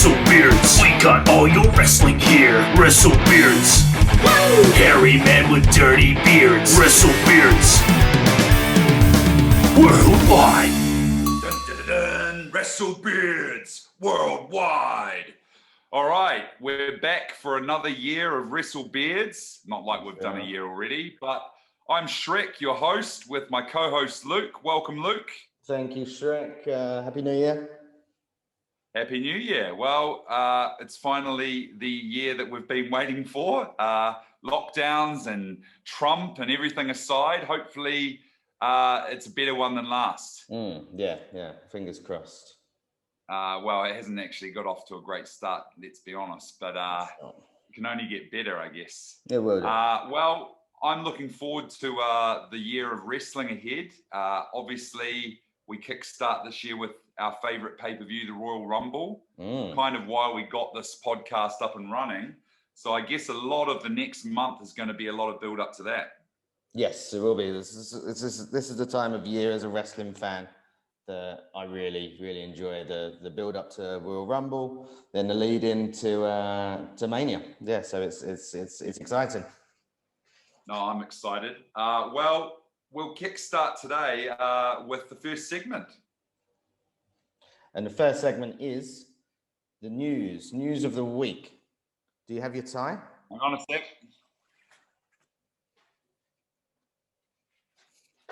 WrestleBeards, we got all your wrestling gear. WrestleBeards, woo! Hairy man with dirty beards. WrestleBeards Worldwide. Dun, dun, dun, dun. WrestleBeards Worldwide. All right, we're back for another year of WrestleBeards. Not like we've done a year already, but I'm Shrek, your host, with my co-host Luke. Welcome, Luke. Thank you, Shrek. Happy New Year. Happy New Year. Well, it's finally the year that we've been waiting for. Lockdowns and Trump and everything aside, hopefully it's a better one than last. Yeah. Fingers crossed. Well, it hasn't actually got off to a great start, let's be honest, but it can only get better, I guess. It will do. Well, I'm looking forward to the year of wrestling ahead. Obviously, we kickstart this year with our favorite pay-per-view, the Royal Rumble, kind of why we got this podcast up and running. So I guess a lot of the next month is going to be a lot of build up to that. Yes, it will be. This is the time of year as a wrestling fan that I really enjoy, the build up to Royal Rumble, then the lead into Mania. Yeah, so it's exciting. No, I'm excited. Well, we'll kickstart today with the first segment. And the first segment is the news of the week. Do you have your tie? Hang on a sec.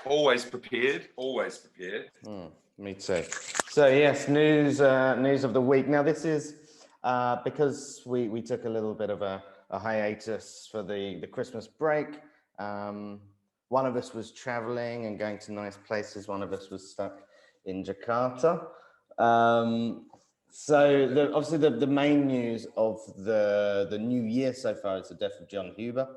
Always prepared. Me too. So yes, news of the week. Now this is because we took a little bit of a hiatus for the Christmas break. One of us was traveling and going to nice places. One of us was stuck in Jakarta. So obviously the main news of the new year so far is the death of Jon Huber,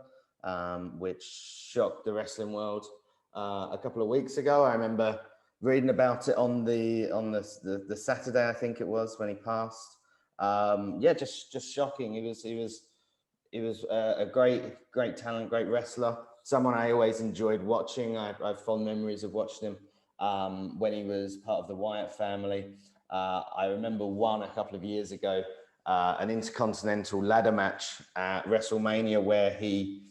which shocked the wrestling world a couple of weeks ago. I remember reading about it on the Saturday, I think it was, when he passed. Just shocking. He was a great talent, great wrestler. Someone I always enjoyed watching. I have fond memories of watching him when he was part of the Wyatt family. I remember a couple of years ago, an intercontinental ladder match at WrestleMania where he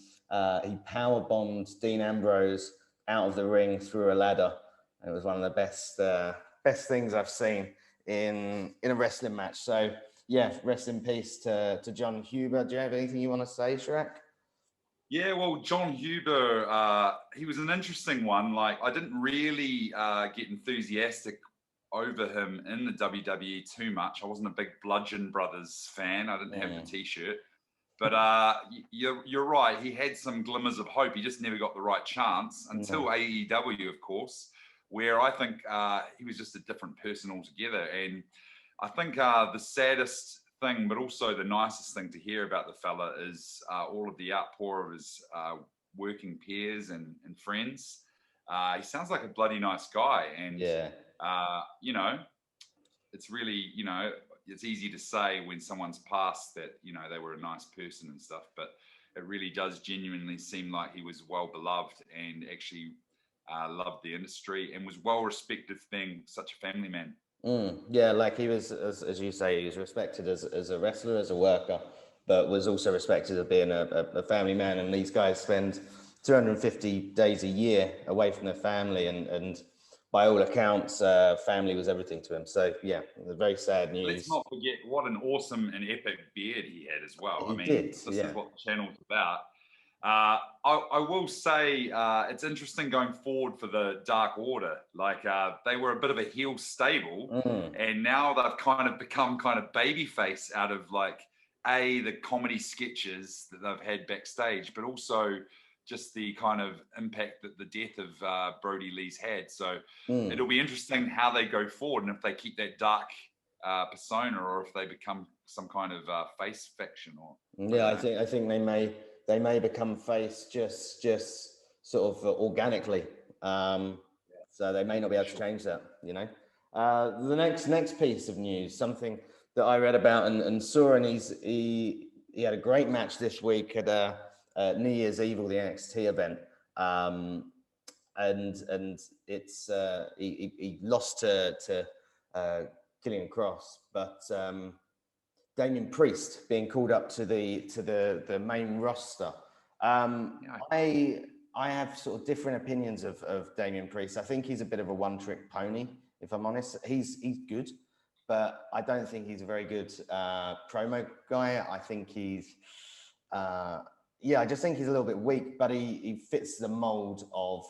power bombed Dean Ambrose out of the ring through a ladder. It was one of the best things I've seen in a wrestling match. So yeah, rest in peace to Jon Huber. Do you have anything you want to say, Shrek? Yeah, well, Jon Huber, he was an interesting one. Like, I didn't really get enthusiastic over him in the WWE too much. I wasn't a big Bludgeon Brothers fan. I didn't have the T-shirt. But you're right. He had some glimmers of hope. He just never got the right chance until AEW, of course, where I think he was just a different person altogether. And I think the saddest thing, but also the nicest thing to hear about the fella is all of the outpour of his working peers and friends. He sounds like a bloody nice guy. And, it's really, it's easy to say when someone's passed that, they were a nice person and stuff, but it really does genuinely seem like he was well beloved and actually loved the industry and was well respected for being such a family man. Yeah, like he was, as you say, he was respected as a wrestler, as a worker, but was also respected as being a family man. And these guys spend 250 days a year away from their family, and by all accounts, family was everything to him. So yeah, very sad news. Let's not forget what an awesome and epic beard he had as well. This is what the channel's about. I will say it's interesting going forward for the Dark Order. Like they were a bit of a heel stable, and now they've kind of become kind of babyface out of like the comedy sketches that they've had backstage, but also just the kind of impact that the death of Brody Lee's had. So it'll be interesting how they go forward and if they keep that dark persona or if they become some kind of face faction. Or I think they may become face just sort of organically. So they may not be able to change that, The next piece of news, something that I read about and saw, and he had a great match this week at New Year's Eve, the NXT event. And it's he lost to Killian Cross, but Damian Priest being called up to the main roster. I have sort of different opinions of Damian Priest. I think he's a bit of a one-trick pony, if I'm honest. He's good, but I don't think he's a very good promo guy. I think he's I just think he's a little bit weak, but he fits the mold of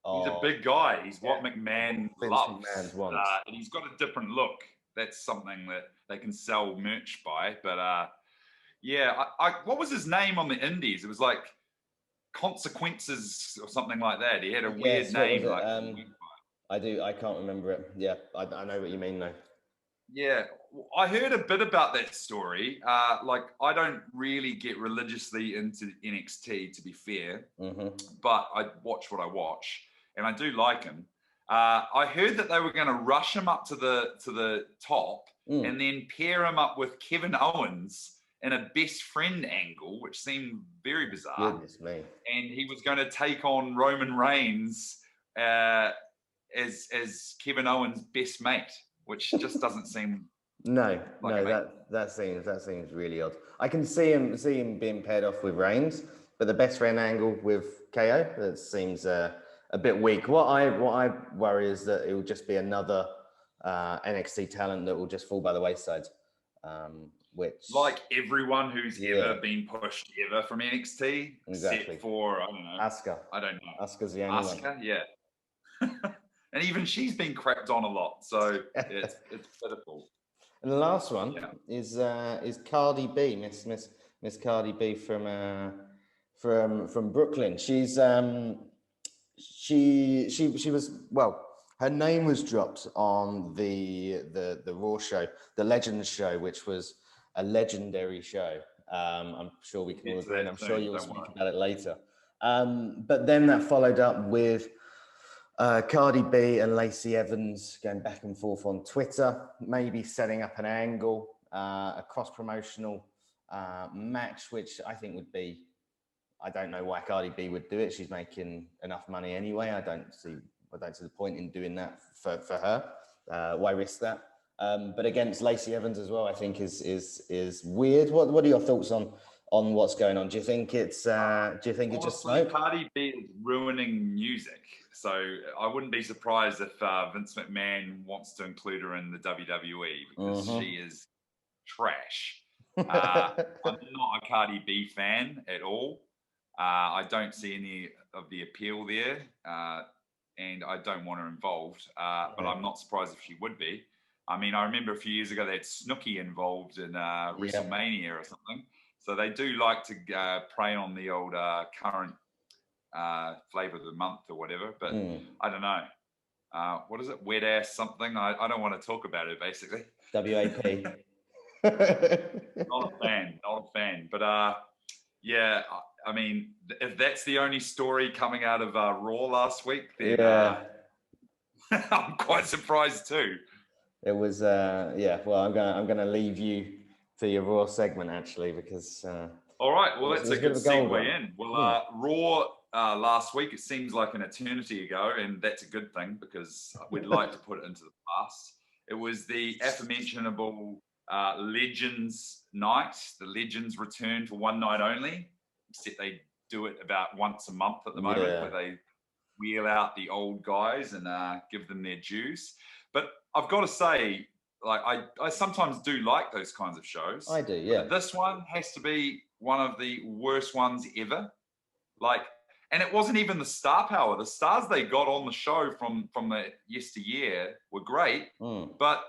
he's a big guy. He's what McMahon loves. And he's got a different look. That's something that they can sell merch by. But what was his name on the Indies? It was like Consequences or something like that. He had a weird name. I can't remember it. Yeah, I know what you mean though. Yeah, I heard a bit about that story. Like, I don't really get religiously into NXT, to be fair, but I watch what I watch, and I do like him. I heard that they were going to rush him up to the top and then pair him up with Kevin Owens in a best friend angle, which seemed very bizarre. Goodness me. And he was going to take on Roman Reigns as Kevin Owens' best mate, which just doesn't seem that seems really odd. I can see him being paired off with Reigns, but the best friend angle with KO, that seems a bit weak. What I worry is that it will just be another NXT talent that will just fall by the wayside. Which, like everyone who's ever been pushed ever from NXT, exactly. Except for, I don't know, Asuka. I don't know. Asuka's the only one. Yeah. And even she's been crapped on a lot, so it's pitiful. And the last one is Cardi B, Miss Cardi B from Brooklyn. She's she was, well, her name was dropped on the Raw show, the Legends show, which was a legendary show. I'm sure we can all agree, and I'm sure you'll speak about it later. But then that followed up with Cardi B and Lacey Evans going back and forth on Twitter, maybe setting up an angle, a cross-promotional match, which I think would be, I don't know why Cardi B would do it. She's making enough money anyway. I don't see the point in doing that for her. Why risk that? But against Lacey Evans as well, I think is weird. What are your thoughts on what's going on? Do you think it's just smoke? Cardi B is ruining music, so I wouldn't be surprised if Vince McMahon wants to include her in the WWE because she is trash. I'm not a Cardi B fan at all. I don't see any of the appeal there, and I don't want her involved. But I'm not surprised if she would be. I mean, I remember a few years ago they had Snooki involved in WrestleMania or something. So they do like to prey on the old current flavor of the month or whatever. But I don't know. What is it? Wet ass something? I don't want to talk about it, basically. WAP. Not a fan. But yeah, I mean, if that's the only story coming out of Raw last week, then I'm quite surprised too. It was well, I'm gonna leave you to your Raw segment actually, because all right, well, that's a good segue in. Well, Raw last week, it seems like an eternity ago, and that's a good thing because we'd like to put it into the past. It was the aforementionable Legends night. The Legends return for one night only, except they do it about once a month at the moment, where they wheel out the old guys and give them their dues. But I've got to say, like, I sometimes do like those kinds of shows. I do, yeah. But this one has to be one of the worst ones ever. Like, and it wasn't even the star power. The stars they got on the show from the yesteryear were great, but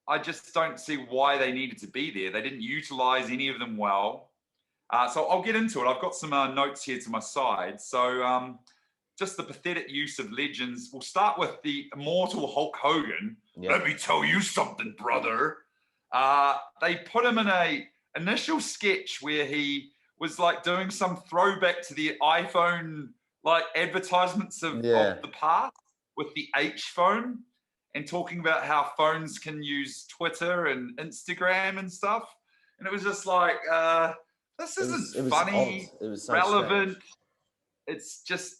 I just don't see why they needed to be there. They didn't utilize any of them well. So I'll get into it. I've got some notes here to my side. So just the pathetic use of Legends. We'll start with the immortal Hulk Hogan. Yep. Let me tell you something, brother. They put him in a initial sketch where he was like doing some throwback to the iPhone like advertisements of the past with the H phone and talking about how phones can use Twitter and Instagram and stuff. And it was just like, this isn't funny, it was so relevant. strange. It's just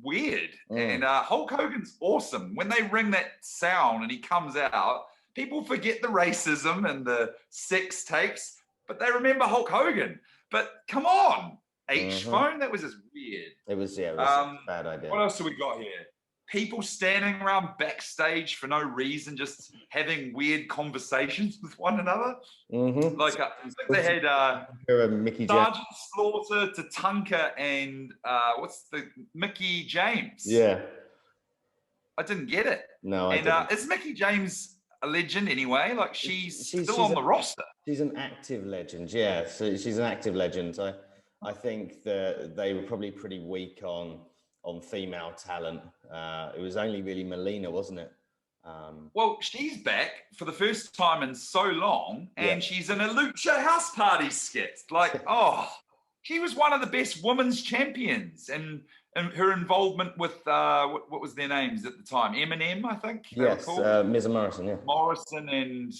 weird. And Hulk Hogan's awesome. When they ring that sound and he comes out, people forget the racism and the sex tapes, but they remember Hulk Hogan. But come on, H-Phone, that was just weird. It was a bad idea. What else have we got here? People standing around backstage for no reason, just having weird conversations with one another. Like I think they had Mickey Sergeant Slaughter, Tatanka, and Mickey James. Yeah. I didn't get it. No, I didn't. Is Mickey James a legend anyway? Like she's still on the roster. She's an active legend. Yeah, so she's an active legend. I think that they were probably pretty weak on female talent. It was only really Melina, wasn't it? Well, she's back for the first time in so long, and she's in a Lucha House Party skit. Like, she was one of the best women's champions, and her involvement with what was their names at the time? Eminem, I think. Yes, Miz and Morrison. Yeah, Morrison and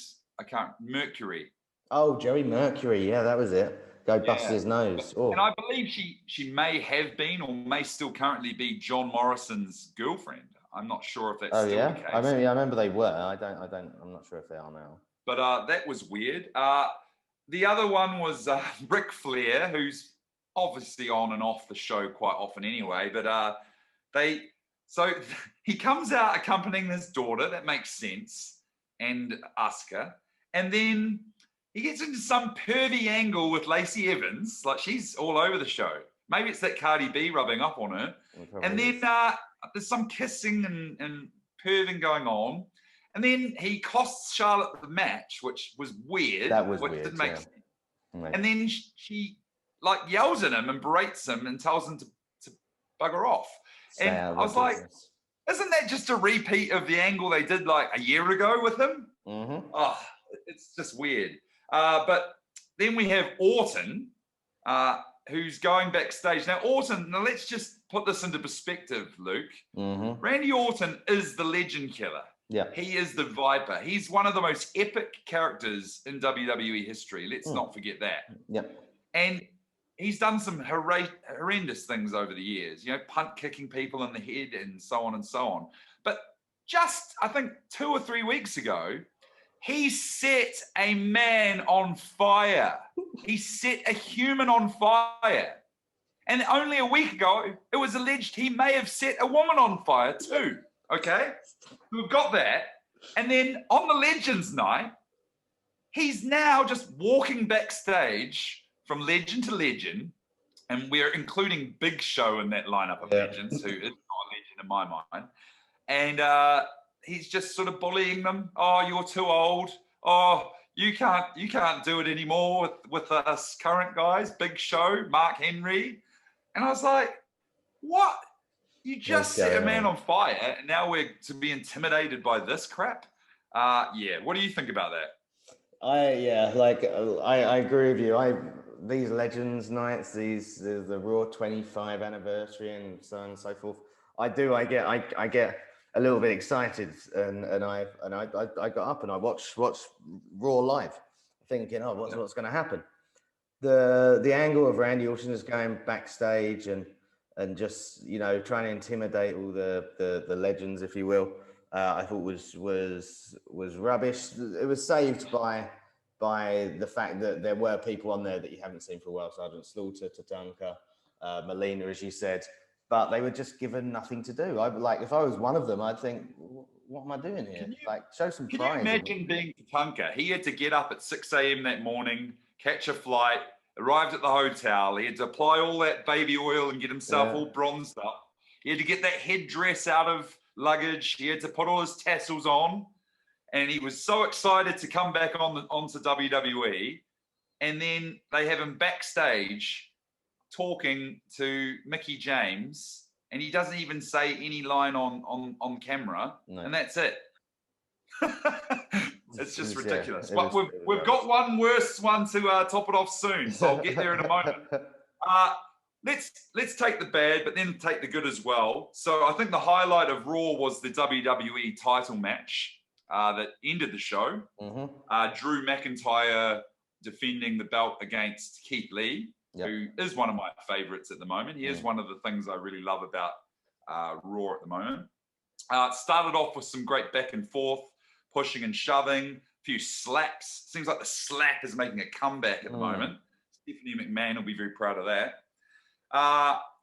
Mercury. Oh, Joey Mercury. Yeah, that was it. Go bust his nose. And I believe she may have been or may still currently be John Morrison's girlfriend. I'm not sure if that's still the case. I remember they were. I'm not sure if they are now. But that was weird. The other one was Ric Flair, who's obviously on and off the show quite often anyway. But so he comes out accompanying his daughter. That makes sense, and Asuka, and then he gets into some pervy angle with Lacey Evans, like she's all over the show. Maybe it's that Cardi B rubbing up on her. And then there's some kissing and perving going on. And then he costs Charlotte the match, which was weird. That was weird. Didn't make sense. And then she like yells at him and berates him and tells him to bugger off. And I was like, isn't that just a repeat of the angle they did like a year ago with him? Oh, it's just weird. But then we have Orton, who's going backstage. Now, Orton, let's just put this into perspective, Luke. Randy Orton is the legend killer. Yeah. He is the Viper. He's one of the most epic characters in WWE history. Let's not forget that. Yeah. And he's done some horrendous things over the years, punt kicking people in the head and so on and so on. But just, I think, 2 or 3 weeks ago, he set a man on fire. He set a human on fire. And only a week ago, it was alleged he may have set a woman on fire too. Okay? We've got that. And then on the Legends night, he's now just walking backstage from legend to legend. And we're including Big Show in that lineup of legends, who is not a legend in my mind. And he's just sort of bullying them. Oh, you're too old. Oh, you can't do it anymore with us current guys. Big Show, Mark Henry. And I was like, what? You just set a man on fire, and now we're to be intimidated by this crap? What do you think about that? I agree with you. These Legends nights, the Raw 25 anniversary and so on and so forth. I get a little bit excited, and I got up and I watched Raw live, thinking, what's going to happen? The angle of Randy Orton is going backstage and just trying to intimidate all the legends, if you will. I thought was rubbish. It was saved by the fact that there were people on there that you haven't seen for a while, Sergeant Slaughter, Tatanka, Melina, as you said. But they were just given nothing to do. If I was one of them, I'd think, what am I doing here? Show some pride. Can you imagine being Tatanka? He had to get up at 6 a.m. that morning, catch a flight, arrived at the hotel. He had to apply all that baby oil and get himself all bronzed up. He had to get that headdress out of luggage. He had to put all his tassels on. And he was so excited to come back onto WWE. And then they have him backstage talking to Mickey James, and he doesn't even say any line on camera, and that's it. It's just ridiculous. But we've got one worse one to top it off soon, so I'll get there in a moment. Let's take the bad, but then take the good as well. So I think the highlight of Raw was the WWE title match that ended the show. Drew McIntyre defending the belt against Keith Lee, who is one of my favorites at the moment. He is one of the things I really love about Raw at the moment. It started off with some great back and forth, pushing and shoving, a few slaps. Seems like the slap is making a comeback at the moment. Stephanie McMahon will be very proud of that.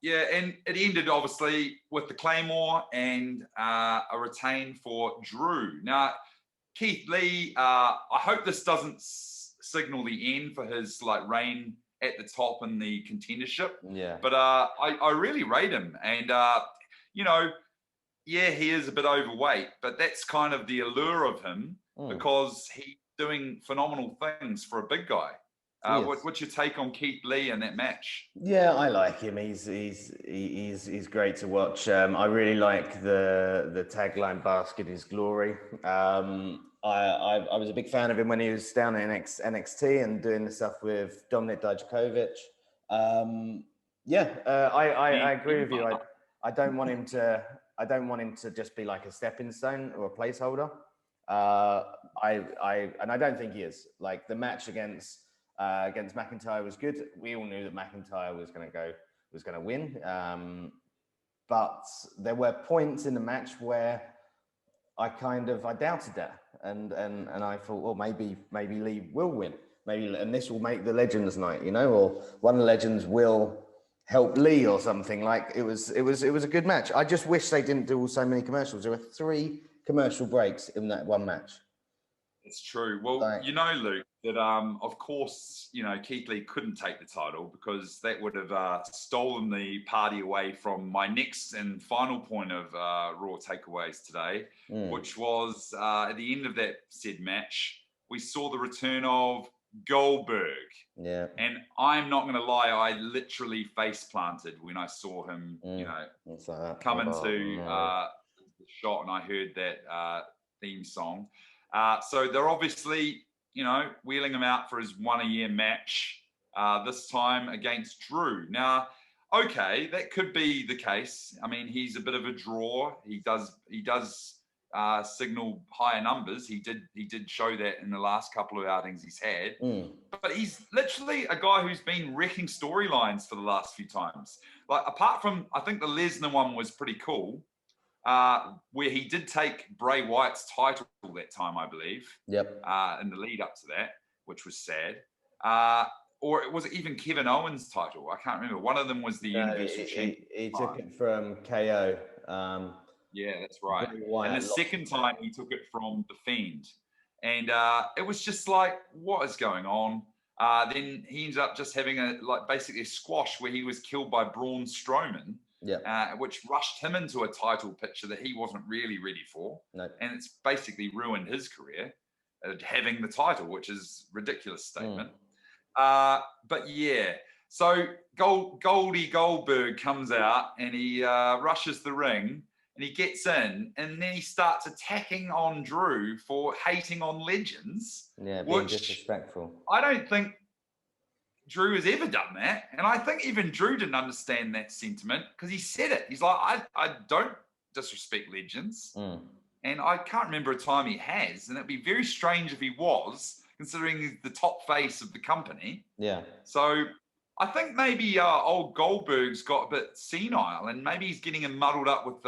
Yeah, and it ended obviously with the Claymore and a retain for Drew. Now, Keith Lee, I hope this doesn't signal the end for his like reign at the top in the contendership. Yeah. But I really rate him, and you know, yeah, he is a bit overweight, but that's kind of the allure of him because he's doing phenomenal things for a big guy. What's your take on Keith Lee in that match? Yeah, I like him. He's great to watch. I really like the tagline "Basket is Glory." I was a big fan of him when he was down in NXT and doing the stuff with Dominik Dijakovic. I agree with you. I don't want him to just be like a stepping stone or a placeholder. I don't think he is. Like the match against McIntyre was good. We all knew that McIntyre was going to win. But there were points in the match where I doubted that, and I thought, well, maybe Lee will win, and this will make the Legends night, or one of the Legends will help Lee or something. Like it was a good match. I just wish they didn't do so many commercials. There were 3 commercial breaks in that one match. It's true. Well, Luke, that of course, Keith Lee couldn't take the title because that would have stolen the party away from my next and final point of Raw takeaways today, which was at the end of that said match, we saw the return of Goldberg. Yeah. And I'm not going to lie, I literally face planted when I saw him, come into the shot and I heard that theme song. So they're obviously, wheeling him out for his one-a-year match, this time against Drew. Now, okay, that could be the case. I mean, he's a bit of a draw. He does signal higher numbers. He did show that in the last couple of outings he's had. But he's literally a guy who's been wrecking storylines for the last few times. Like, apart from, I think the Lesnar one was pretty cool. Where he did take Bray Wyatt's title that time, I believe. Yep. In the lead up to that, which was sad. Or was it even Kevin Owens' title? I can't remember. One of them was the Universal Champion. He took it from KO. Yeah, that's right. And the second time he took it from The Fiend. And it was just like, what is going on? Then he ended up just having basically a squash where he was killed by Braun Strowman. Yeah. Which rushed him into a title picture that he wasn't really ready for. No. And it's basically ruined his career, having the title, which is a ridiculous statement. But yeah, so Goldie Goldberg comes out and he rushes the ring and he gets in and then he starts attacking on Drew for hating on Legends. Yeah, being disrespectful. I don't think Drew has ever done that. And I think even Drew didn't understand that sentiment because he said it. He's like, I don't disrespect Legends. And I can't remember a time he has. And it'd be very strange if he was, considering he's the top face of the company. Yeah. So I think maybe old Goldberg's got a bit senile and maybe he's getting him muddled up with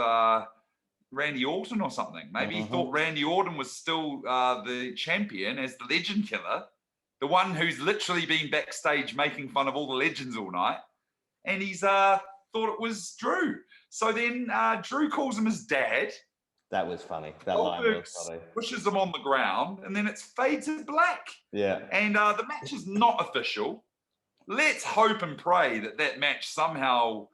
Randy Orton or something. Maybe he thought Randy Orton was still the champion as the Legend Killer. The one who's literally been backstage making fun of all the legends all night. And he's thought it was Drew. So then Drew calls him his dad. That was funny. That line was funny. Pushes him on the ground, and then it's fade to black. Yeah. And the match is not official. Let's hope and pray that match somehow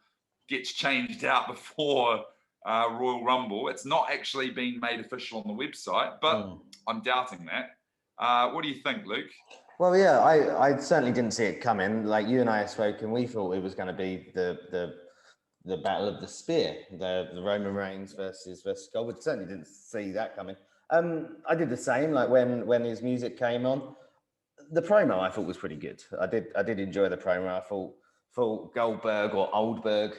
gets changed out before Royal Rumble. It's not actually been made official on the website, but I'm doubting that. What do you think, Luke? Well, yeah, I certainly didn't see it coming. Like you and I have spoken, we thought it was going to be the Battle of the Spear, the Roman Reigns versus Goldberg. Certainly didn't see that coming. I did the same. Like when his music came on, the promo I thought was pretty good. I did enjoy the promo. I thought Goldberg or Oldberg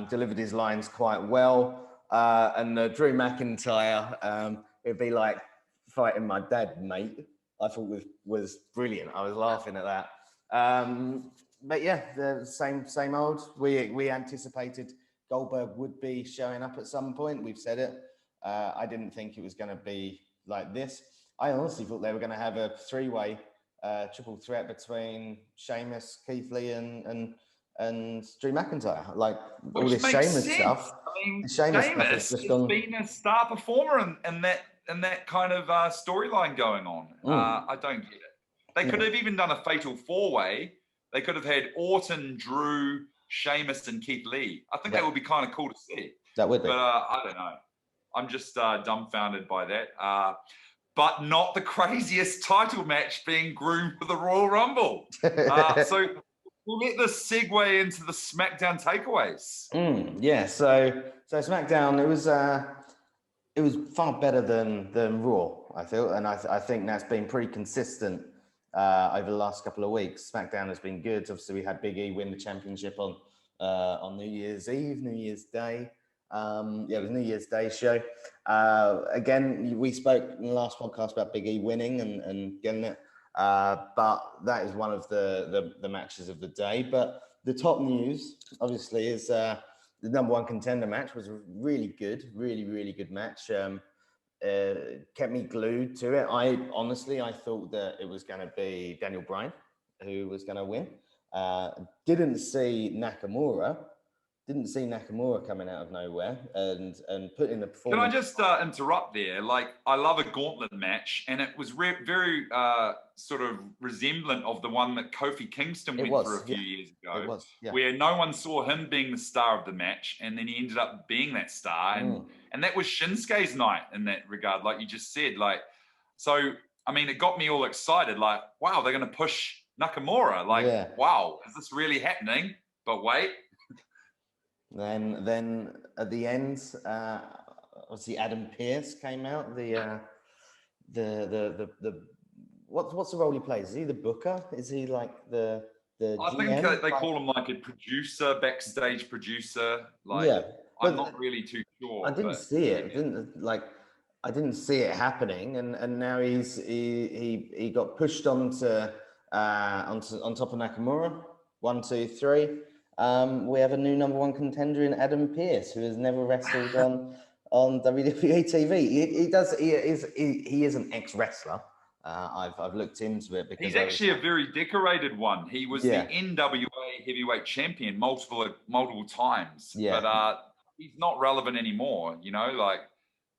delivered his lines quite well. And Drew McIntyre, it'd be like fighting my dad, mate. I thought was brilliant. I was laughing at that. But yeah, the same old. We anticipated Goldberg would be showing up at some point. We've said it. I didn't think it was going to be like this. I honestly thought they were going to have a three-way triple threat between Sheamus, Keith Lee, and Drew McIntyre. Like all this Sheamus stuff. I mean, the Sheamus stuff Sheamus has has gone. been a star performer in that kind of storyline going on. I don't get it. They could have even done a fatal four-way. They could have had Orton, Drew, Sheamus, and Keith Lee. I think that would be kind of cool to see. That would be. But I don't know. I'm just dumbfounded by that. But not the craziest title match being groomed for the Royal Rumble. So we'll let this segue into the Smackdown takeaways. Yeah, so Smackdown, it was far better than Raw, I feel, and I think that's been pretty consistent over the last couple of weeks. Smackdown has been good. Obviously, we had Big E win the championship on New Year's Eve, New Year's Day. It was New Year's Day show. Again, we spoke in the last podcast about Big E winning and getting it. But that is one of the matches of the day. But the top news, obviously, is the number one contender match was really good, really good match. Kept me glued to it. I thought that it was going to be Daniel Bryan who was going to win. Didn't see Nakamura coming out of nowhere and put in the performance. Can I just interrupt there? Like, I love a gauntlet match, and it was very sort of resemblant of the one that Kofi Kingston went through a few years ago. It was, where no one saw him being the star of the match, and then he ended up being that star. And that was Shinsuke's night in that regard, like you just said. Like, so, I mean, it got me all excited. Like, wow, they're going to push Nakamura. Like, wow, is this really happening? But wait. Then at the end, obviously Adam Pearce came out. What's the role he plays? Is he the booker? Is he like the I GM? think they call him like a producer, backstage producer. Like, I'm not really too sure. I didn't see it. I didn't see it happening, and now he got pushed on top of Nakamura. 1, 2, 3. We have a new number one contender in Adam Pearce, who has never wrestled on WWE TV. He is an ex-wrestler. I've looked into it because he's actually a very decorated one. He was the NWA heavyweight champion multiple times. Yeah. But he's not relevant anymore. You know, like,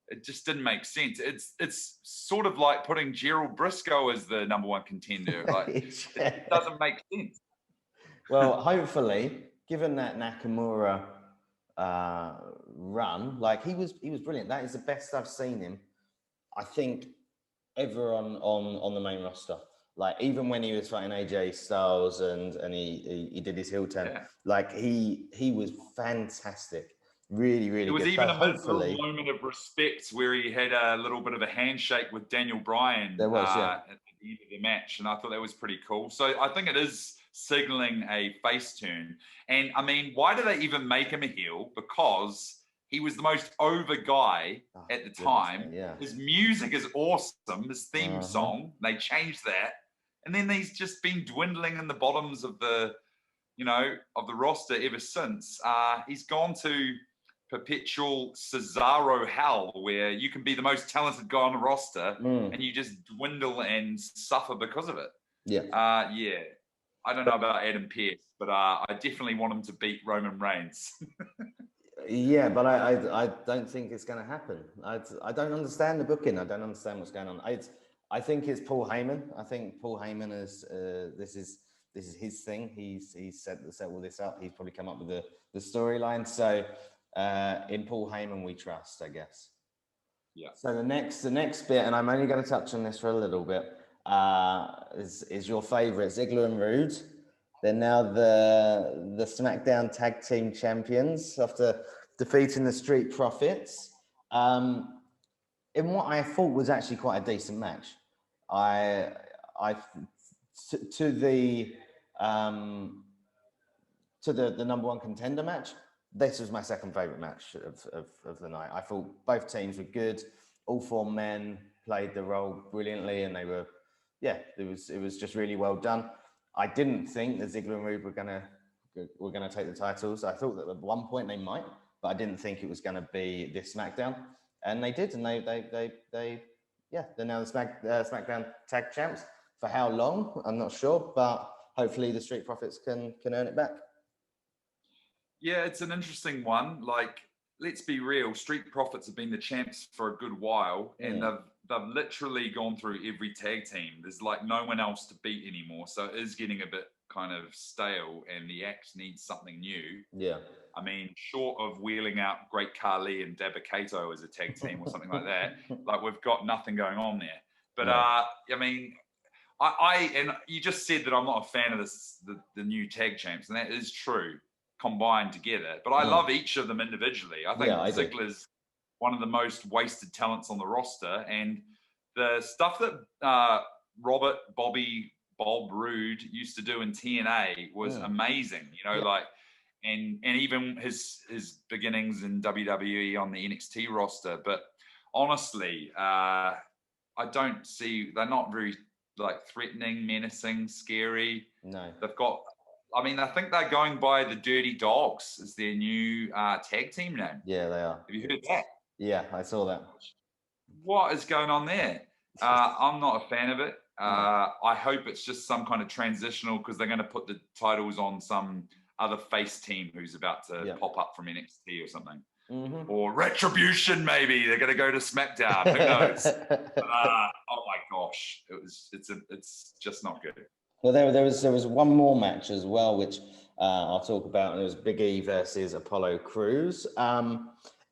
it just didn't make sense. It's sort of like putting Gerald Briscoe as the number one contender. Like, it doesn't make sense. Well, hopefully, given that Nakamura run, like he was brilliant. That is the best I've seen him, I think, ever on the main roster. Like, even when he was fighting AJ Styles and he did his heel turn, like he was fantastic. Really good. It was even a little moment of respect where he had a little bit of a handshake with Daniel Bryan at the end of the match, and I thought that was pretty cool. So I think it is signaling a face turn. And I mean, why do they even make him a heel? Because he was the most over guy at the time. His music is awesome. His theme song, they changed that. And then he's just been dwindling in the bottoms of the roster ever since. He's gone to perpetual Cesaro hell, where you can be the most talented guy on the roster and you just dwindle and suffer because of it. I don't know about Adam Pearce, but I definitely want him to beat Roman Reigns. But I don't think it's going to happen. I don't understand the booking. I don't understand what's going on. I think it's Paul Heyman. I think Paul Heyman is this is his thing. He's set all this up. He's probably come up with the storyline. So in Paul Heyman we trust, I guess. Yeah. So the next bit, and I'm only going to touch on this for a little bit, is your favorite, Ziggler and Roode. They're now the SmackDown Tag Team Champions after defeating the Street Profits. In what I thought was actually quite a decent match. To the number one contender match, this was my second favorite match of the night. I thought both teams were good. All four men played the role brilliantly, and they were, it was just really well done. I didn't think that Ziggler and Roode were gonna take the titles. I thought that at one point they might, but I didn't think it was gonna be this SmackDown, and they did, and they they're now the SmackDown Tag Champs. For how long? I'm not sure, but hopefully the Street Profits can earn it back. Yeah, it's an interesting one. Like, let's be real, Street Profits have been the champs for a good while, and they've literally gone through every tag team. There's like no one else to beat anymore, so it is getting a bit kind of stale, and the act needs something new. Yeah. I mean, short of wheeling out Great Khali and Dabba-Kato as a tag team or something like that, like we've got nothing going on there. But I mean, and you just said that I'm not a fan of the new tag champs, and that is true, combined together. But I love each of them individually. I think Ziggler's one of the most wasted talents on the roster, and the stuff that Bob Roode used to do in TNA was amazing. You know, like. And even his beginnings in WWE on the NXT roster. But honestly, I don't see, they're not very like threatening, menacing, scary. No. They've got, I mean, I think they're going by the Dirty Dogs as their new tag team name. Yeah, they are. Have you heard that? Yeah, I saw that. What is going on there? I'm not a fan of it. I hope it's just some kind of transitional, because they're going to put the titles on some other face team who's about to pop up from NXT or something. Or Retribution, maybe. They're going to go to SmackDown. Who knows? Oh my gosh. It's just not good. Well, there was one more match as well, which I'll talk about, and it was Biggie versus Apollo Crews.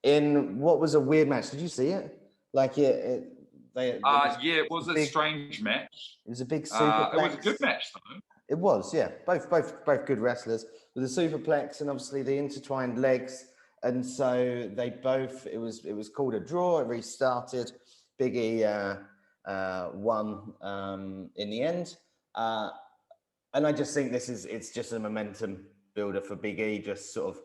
In what was a weird match. Did you see it? Like it was a strange match. It was a big superplex. It was a good match, though. It was, yeah. Both good wrestlers. With the superplex and obviously the intertwined legs. And so they both, it was called a draw. It restarted. Biggie won in the end. And I just think it's just a momentum builder for Biggie, just sort of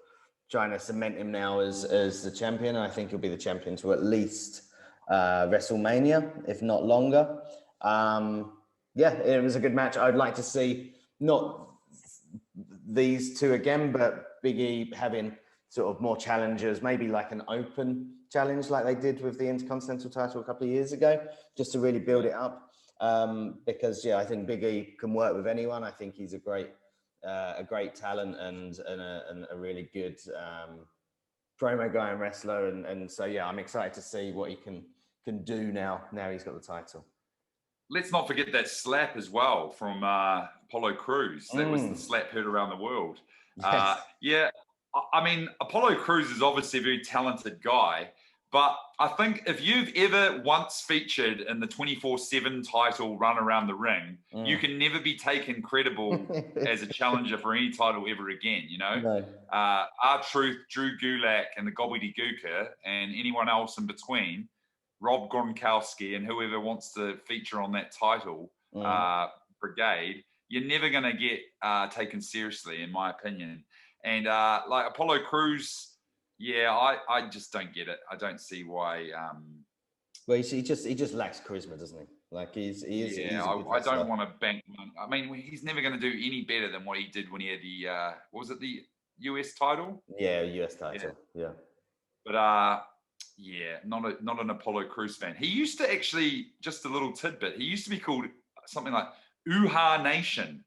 trying to cement him now as the champion. And I think he'll be the champion to at least WrestleMania, if not longer. Yeah, it was a good match. I'd like to see not these two again, but Biggie having sort of more challengers, maybe like an open challenge like they did with the Intercontinental title a couple of years ago, just to really build it up. Because I think Biggie can work with anyone. I think he's a great talent and a really good promo guy and wrestler. And so I'm excited to see what he can do now he's got the title. Let's not forget that slap as well from Apollo Crews. That was the slap heard around the world. Yes. I mean, Apollo Crews is obviously a very talented guy, but I think if you've ever once featured in the 24/7 title run around the ring, you can never be taken credible as a challenger for any title ever again, you know? No. R-Truth, Drew Gulak, and the Gobbledygooker, and anyone else in between, Rob Gronkowski, and whoever wants to feature on that title brigade, you're never going to get taken seriously, in my opinion. And like Apollo Crews, I just don't get it. I don't see why. Well, he just lacks charisma, doesn't he? Like he's I don't want to bank. I mean, he's never going to do any better than what he did when he had the what was it, the US title? Yeah, US title. Yeah. But not an Apollo Crews fan. He used to actually, just a little tidbit, he used to be called something like Uha Nation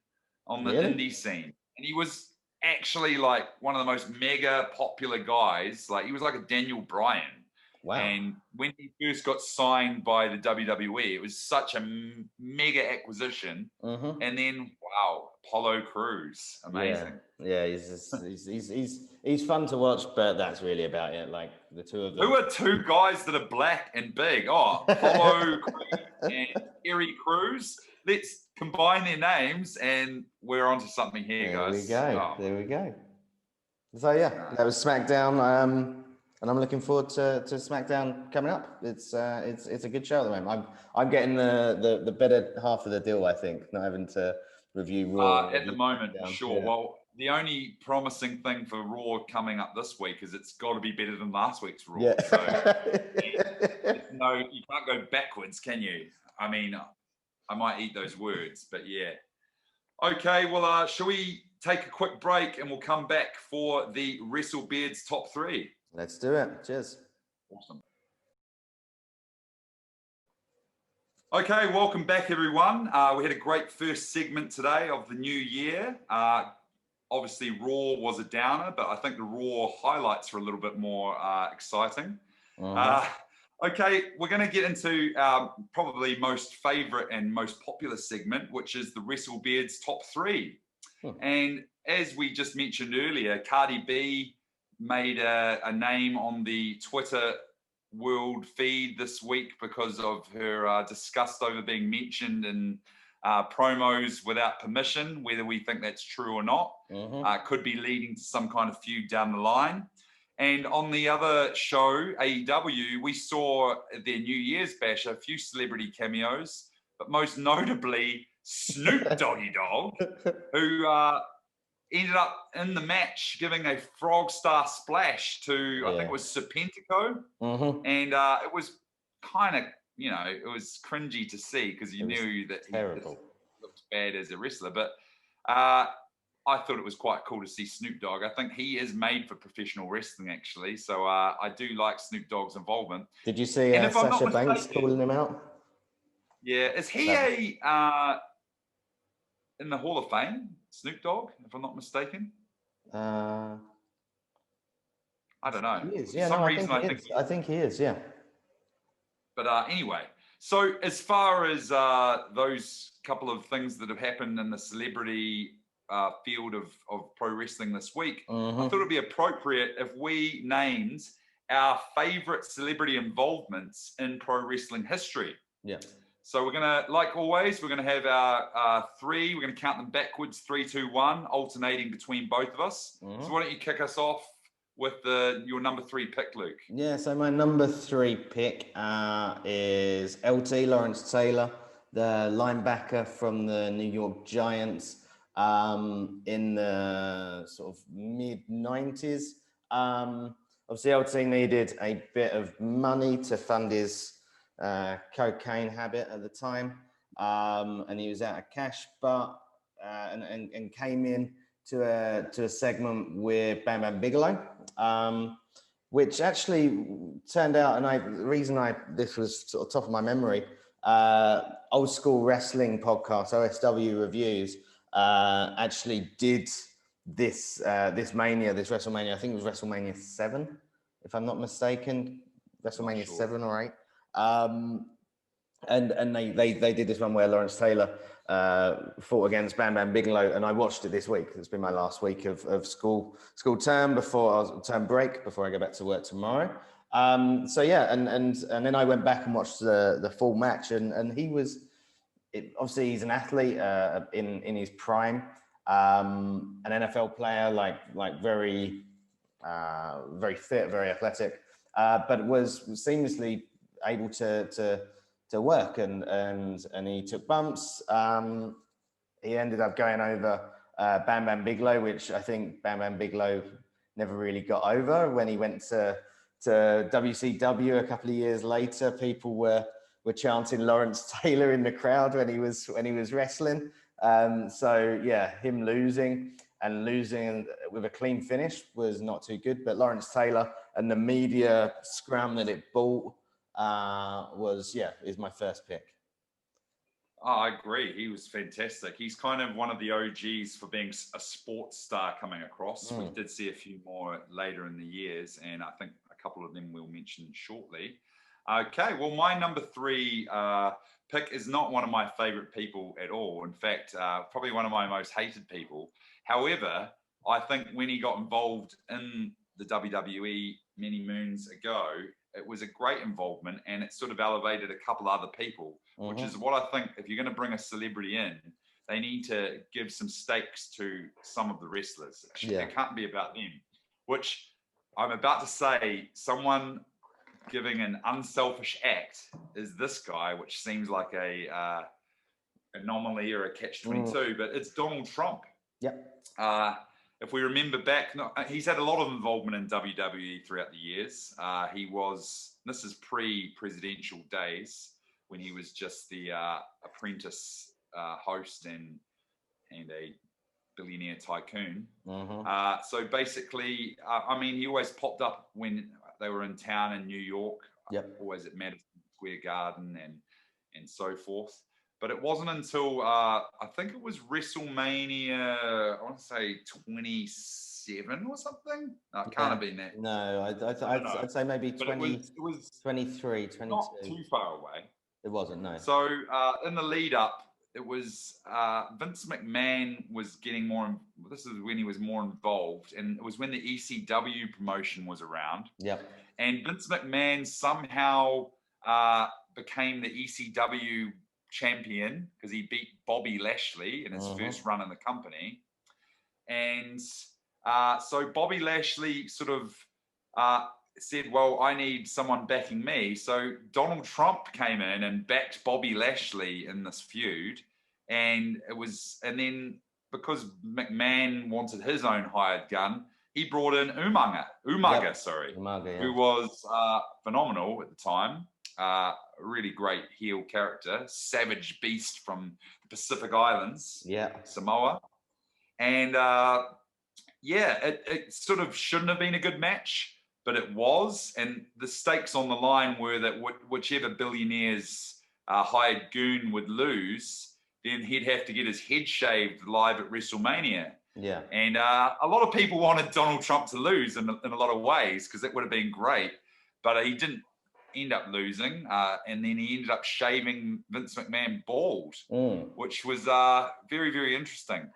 on the indie scene. And he was actually like one of the most mega popular guys. Like he was like a Daniel Bryan. Wow. And when he first got signed by the WWE, it was such a mega acquisition. And then, wow, Apollo Crews, amazing. Yeah, he's fun to watch, but that's really about it. Like the two of them. Who are two guys that are black and big? Oh, Apollo Crews and Terry Crews. Let's combine their names, and we're onto something here, guys. There we go. So that was SmackDown. And I'm looking forward to SmackDown coming up. It's a good show at the moment. I'm getting the better half of the deal, I think, not having to review Raw. At the moment, sure. Yeah. Well, the only promising thing for Raw coming up this week is it's got to be better than last week's Raw. Yeah. So you can't go backwards, can you? I mean, I might eat those words, but yeah. Okay, well, shall we take a quick break and we'll come back for the WrestleBeards top 3? Let's do it. Cheers. Awesome. Okay, welcome back, everyone. We had a great first segment today of the new year. Obviously, Raw was a downer, but I think the Raw highlights were a little bit more exciting. Okay, we're going to get into our probably most favorite and most popular segment, which is the WrestleBeards Top 3. And as we just mentioned earlier, Cardi B made a name on the Twitter world feed this week because of her disgust over being mentioned in promos without permission. Whether we think that's true or not, could be leading to some kind of feud down the line. And on the other show, AEW, we saw their New Year's bash, a few celebrity cameos, but most notably Snoop Doggy Dogg, who ended up in the match giving a frog star splash to, I think it was Serpentico. And it was kind of, it was cringy to see because you knew that he looked bad as a wrestler. But I thought it was quite cool to see Snoop Dogg. I think he is made for professional wrestling, actually. So I do like Snoop Dogg's involvement. Did you see Sasha Banks calling him out? Yeah. Is he in the Hall of Fame, Snoop Dogg, if I'm not mistaken? I don't know. He is. Yeah, I think he is, yeah. But anyway, so as far as those couple of things that have happened in the celebrity field of pro wrestling this week, I thought it'd be appropriate if we named our favorite celebrity involvements in pro wrestling history. Yeah. So we're gonna, like always, we're gonna have our three. We're gonna count them backwards, 3, 2, 1, alternating between both of us. So why don't you kick us off with your number 3 pick, Luke? Yeah. So my number 3 pick is LT Lawrence Taylor, the linebacker from the New York Giants in the sort of mid-90s. Obviously, LT needed a bit of money to fund his cocaine habit at the time, and he was out of cash, but and came in to a segment with Bam Bam Bigelow, which actually turned out, and the reason this was sort of top of my memory, Old School Wrestling Podcast, OSW Reviews, actually did this WrestleMania. I think it was WrestleMania 7, if I'm not mistaken, WrestleMania 7 or 8. And they did this one where Lawrence Taylor fought against Bam Bam Bigelow, and I watched it this week. It's been my last week of school term term break before I go back to work tomorrow. So yeah, and then I went back and watched the full match, and he was obviously he's an athlete in his prime, an NFL player, like very fit, very athletic, but was seamlessly able to work, and he took bumps. He ended up going over Bam Bam Bigelow, which I think Bam Bam Bigelow never really got over. When he went to WCW a couple of years later, people were chanting Lawrence Taylor in the crowd when he was wrestling. So yeah, him losing with a clean finish was not too good. But Lawrence Taylor and the media scrum that it brought is my first pick. Oh, I agree. He was fantastic. He's kind of one of the OGs for being a sports star coming across. We did see a few more later in the years, and I think a couple of them we'll mention shortly. Okay, well, my number 3 pick is not one of my favorite people at all. In fact, probably one of my most hated people. However, I think when he got involved in the WWE many moons ago, it was a great involvement, and it sort of elevated a couple other people, which is what I think if you're going to bring a celebrity in, they need to give some stakes to some of the wrestlers. It can't be about them, which I'm about to say, someone giving an unselfish act is this guy, which seems like a anomaly or a catch-22, but it's Donald Trump. Yep. If we remember back, he's had a lot of involvement in WWE throughout the years. This is pre-presidential days when he was just the apprentice host and a billionaire tycoon. So basically, he always popped up when they were in town in New York, always at Madison Square Garden, and and so forth. But it wasn't until I think it was WrestleMania, I want to say 27 or something. No, it can't have been that. No, I'd say maybe 20, it was 23, 22. not too far away. It wasn't, no. So in the lead up, it was Vince McMahon was getting more. This is when he was more involved, and it was when the ECW promotion was around. Yep. And Vince McMahon somehow became the ECW champion because he beat Bobby Lashley in his first run in the company. And so Bobby Lashley sort of said, well, I need someone backing me. So Donald Trump came in and backed Bobby Lashley in this feud. And then because McMahon wanted his own hired gun, he brought in Umaga, yeah. who was phenomenal at the time. A really great heel character, savage beast from the Pacific Islands, Samoa. And it sort of shouldn't have been a good match, but it was. And the stakes on the line were that whichever billionaire's hired goon would lose, then he'd have to get his head shaved live at WrestleMania. Yeah. And a lot of people wanted Donald Trump to lose in a lot of ways because it would have been great, but he didn't end up losing, and then he ended up shaving Vince McMahon bald, which was very, very interesting.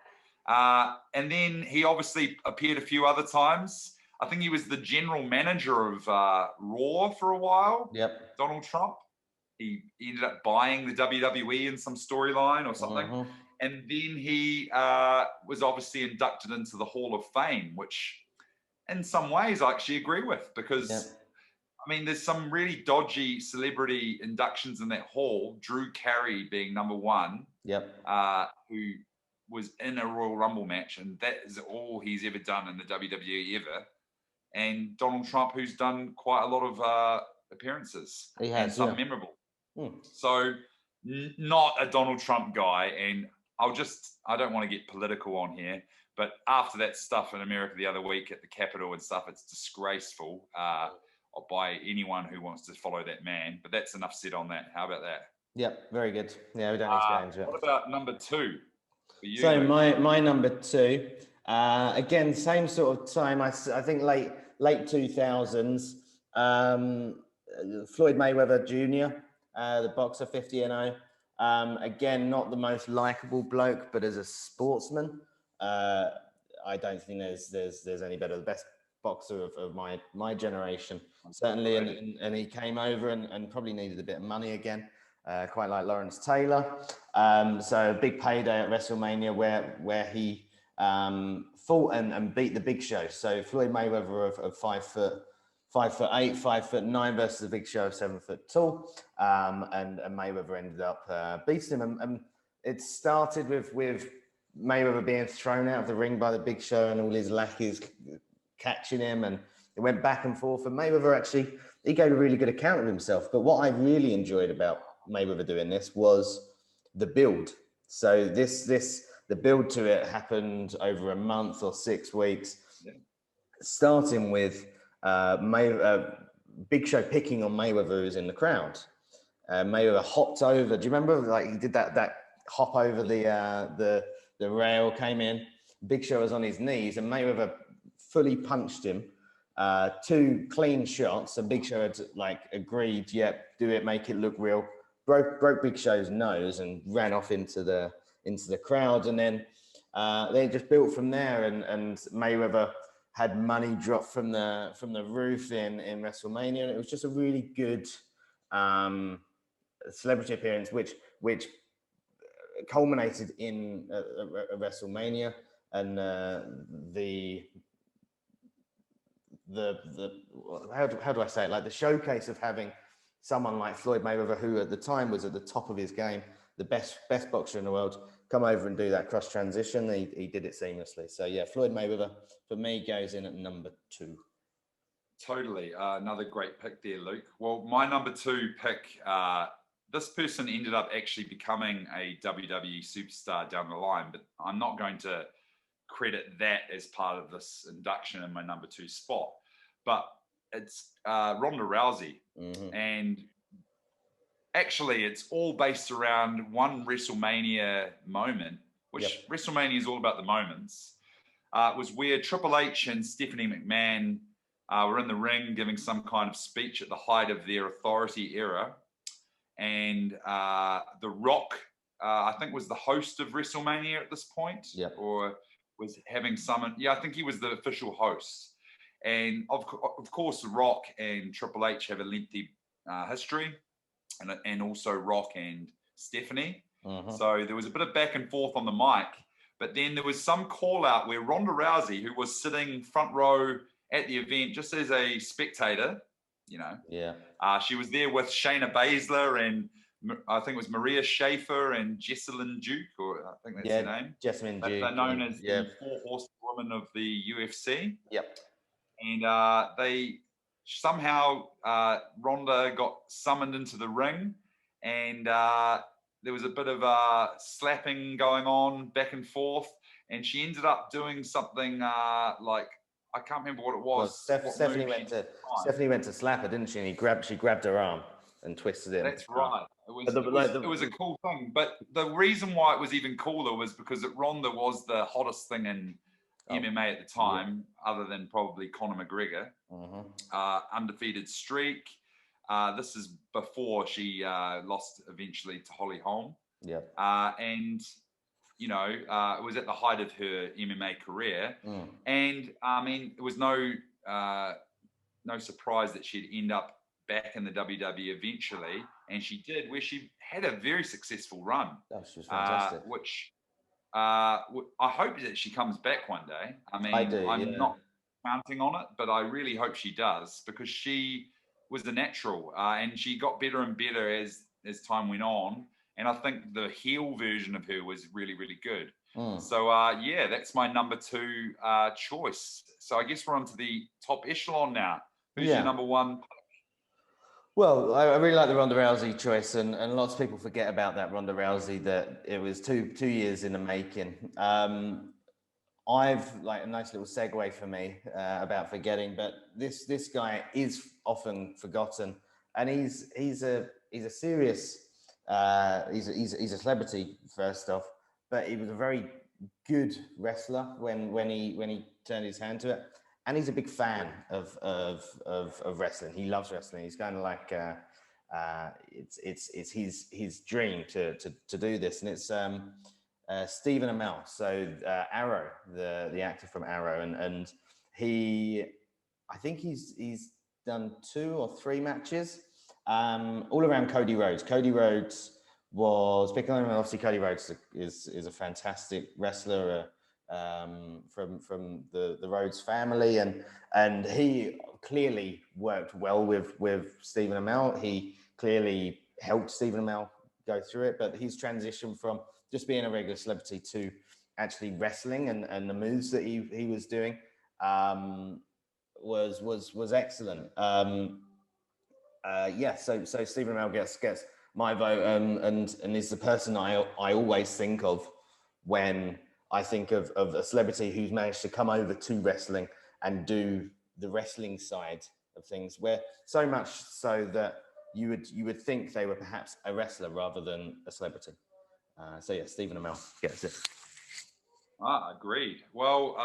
And then he obviously appeared a few other times. I think he was the general manager of Raw for a while. Yep. Donald Trump. He ended up buying the WWE in some storyline or something. And then he was obviously inducted into the Hall of Fame, which in some ways I actually agree with because I mean, there's some really dodgy celebrity inductions in that hall. Drew Carey being number one, who was in a Royal Rumble match, and that is all he's ever done in the WWE ever. And Donald Trump, who's done quite a lot of appearances, he has, and some memorable. So, not a Donald Trump guy. And I don't want to get political on here, but after that stuff in America the other week at the Capitol and stuff, it's disgraceful. By anyone who wants to follow that man. But that's enough said on that. How about that? Yep, very good. Yeah, we don't need to go into it. What about number two for you? So my number two, again, same sort of time. I think late 2000s. Floyd Mayweather Jr., the boxer, 50-0. Again, not the most likable bloke, but as a sportsman, I don't think there's any better. The best boxer of my generation, certainly, and he came over and probably needed a bit of money again, quite like Lawrence Taylor. So a big payday at WrestleMania where he fought and beat the Big Show. So Floyd Mayweather of 5'8", 5'9" versus the Big Show of 7 foot tall, and Mayweather ended up beating him. And it started with Mayweather being thrown out of the ring by the Big Show and all his lackeys catching him, and it went back and forth. And Mayweather actually, he gave a really good account of himself. But what I really enjoyed about Mayweather doing this was the build. So the build to it happened over a month or 6 weeks, starting with Big Show picking on Mayweather who's in the crowd. Mayweather hopped over. Do you remember? Like he did that hop over the rail, came in. Big Show was on his knees, and Mayweather fully punched him. 2 clean shots, and Big Show had agreed, do it, make it look real. Broke Big Show's nose and ran off into the crowd, and then they just built from there. And Mayweather had money dropped from the roof in WrestleMania, and it was just a really good celebrity appearance, which culminated in a WrestleMania, and how do I say it? Like the showcase of having someone like Floyd Mayweather, who at the time was at the top of his game, the best boxer in the world, come over and do that cross transition. He did it seamlessly. So yeah, Floyd Mayweather for me goes in at number 2. Totally, another great pick there, Luke. Well, my number 2 pick, this person ended up actually becoming a WWE superstar down the line, but I'm not going to credit that as part of this induction in my number 2 spot. But it's Ronda Rousey. And actually, it's all based around one WrestleMania moment, which WrestleMania is all about the moments. It was where Triple H and Stephanie McMahon were in the ring giving some kind of speech at the height of their authority era. And The Rock, I think, was the host of WrestleMania at this point, or was having some. Yeah, I think he was the official host. And of course, The Rock and Triple H have a lengthy history, and also Rock and Stephanie. So there was a bit of back and forth on the mic. But then there was some call out where Ronda Rousey, who was sitting front row at the event just as a spectator, she was there with Shayna Baszler and I think it was Maria Schaefer and Jessalyn Duke, or I think that's her name. Jessamine Duke. They're known as the four horsewomen of the UFC. Yep. And they somehow, Ronda got summoned into the ring, and there was a bit of slapping going on back and forth, and she ended up doing something like, I can't remember what it was. Well, Stephanie went to slap her, didn't she? And she grabbed her arm and twisted it. That's right. It was a cool thing. But the reason why it was even cooler was because Ronda was the hottest thing in MMA at the time, other than probably Conor McGregor. Undefeated streak. This is before she lost eventually to Holly Holm. And it was at the height of her MMA career. And I mean, it was no surprise that she'd end up back in the WWE eventually. And she did, where she had a very successful run. She was fantastic. Which I hope that she comes back one day. I mean, I'm not counting on it, but I really hope she does, because she was the natural, and she got better and better as time went on. And I think the heel version of her was really, really good. So, that's my number 2 choice. So I guess we're on to the top echelon now. Who's your number 1? Well, I really like the Ronda Rousey choice, and lots of people forget about that Ronda Rousey, that it was two years in the making. I've like a nice little segue for me about forgetting, but this guy is often forgotten, and he's a serious he's a celebrity first off, but he was a very good wrestler when he turned his hand to it, and he's a big fan of wrestling. He loves wrestling. He's kind of like it's his dream to do this, and it's Stephen Amell, so Arrow, the actor from Arrow, and I think he's done 2 or 3 matches all around Cody Rhodes. Cody Rhodes was picking on him, and obviously Cody Rhodes is a fantastic wrestler from the Rhodes family, and he clearly worked well with Stephen Amell. He clearly helped Stephen Amell go through it, but his transition from just being a regular celebrity to actually wrestling and the moves that he was doing was excellent. So Stephen Amell gets my vote, and is the person I always think of when I think of a celebrity who's managed to come over to wrestling and do the wrestling side of things, where so much so that you would think they were perhaps a wrestler rather than a celebrity. Stephen Amell gets it. Agreed. Well,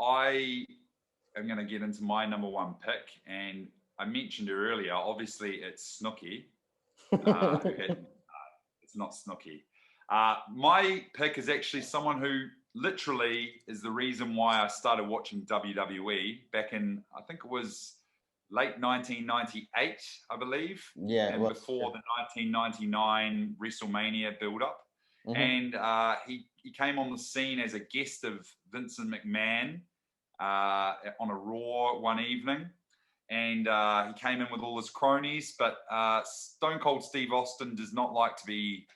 I am going to get into my number 1 pick, and I mentioned her earlier. Obviously, it's Snooki. It's not Snooki. My pick is actually someone who literally is the reason why I started watching WWE back in, I think it was late 1998, I believe. Before the 1999 WrestleMania build-up. And he came on the scene as a guest of Vincent McMahon on a Raw one evening. And he came in with all his cronies, but Stone Cold Steve Austin does not like to be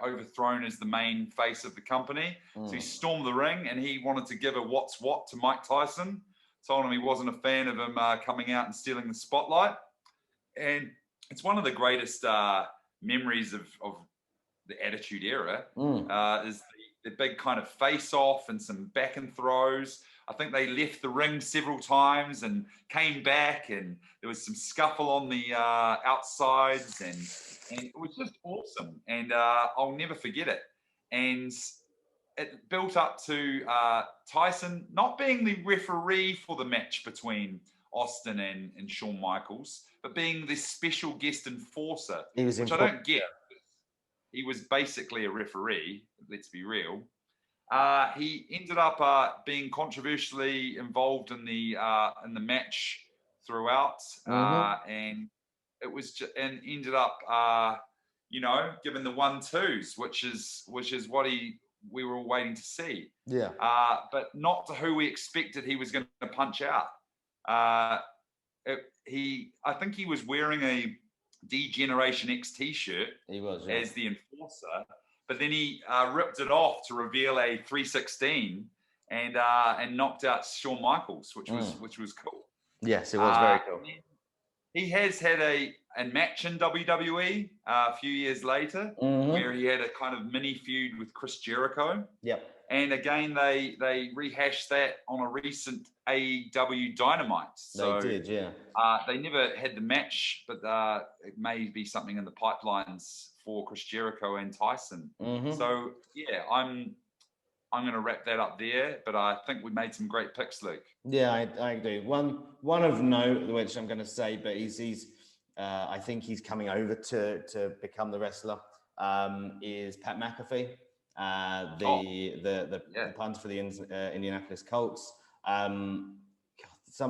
overthrown as the main face of the company. So he stormed the ring, and he wanted to give a what's what to Mike Tyson. Told him he wasn't a fan of him coming out and stealing the spotlight. And it's one of the greatest memories of the Attitude Era, is the big kind of face-off and some back and throws. I think they left the ring several times and came back, and there was some scuffle on the outsides, and it was just awesome. And I'll never forget it. And it built up to Tyson not being the referee for the match between Austin and Shawn Michaels, but being the special guest enforcer, which I don't get. He was basically a referee, let's be real. He ended up being controversially involved in the match throughout, and it was and ended up given the 1-2s, which is what we were all waiting to see. Yeah. But not to who we expected he was going to punch out. I think he was wearing a D-Generation X t-shirt. He was, as the enforcer, but then he ripped it off to reveal a 316 and knocked out Shawn Michaels, which was cool. Yes, it was very cool. He has had a match in WWE a few years later, where he had a kind of mini feud with Chris Jericho. Yep. And again, they rehashed that on a recent AEW Dynamite. So, they did, yeah. They never had the match, but it may be something in the pipelines for Chris Jericho and Tyson. So, yeah, I'm going to wrap that up there. But I think we made some great picks, Luke. Yeah, I agree. One of note, which I'm going to say, but he's I think he's coming over to become the wrestler. Is Pat McAfee. The punter for the Indianapolis Colts. Some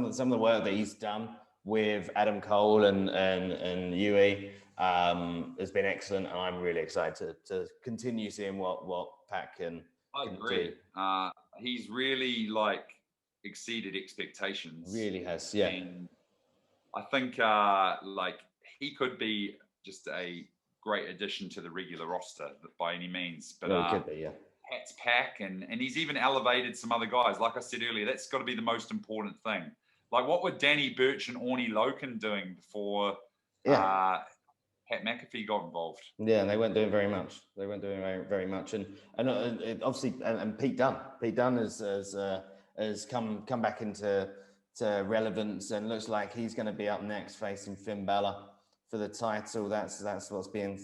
of the work that he's done with Adam Cole and Yui has been excellent, and I'm really excited to continue seeing what Pat can. I agree. He's really exceeded expectations. Really has, yeah. And I think he could be just a great addition to the regular roster by any means. But it could be, yeah. Pat's pack, and he's even elevated some other guys. Like I said earlier, that's got to be the most important thing. Like, what were Danny Burch and Orny Loken doing before Pat McAfee got involved? Yeah, and they weren't doing very much. Very much. And obviously, and Pete Dunne. Pete Dunne has come back into relevance, and looks like he's going to be up next facing Finn Balor for the title. That's what's being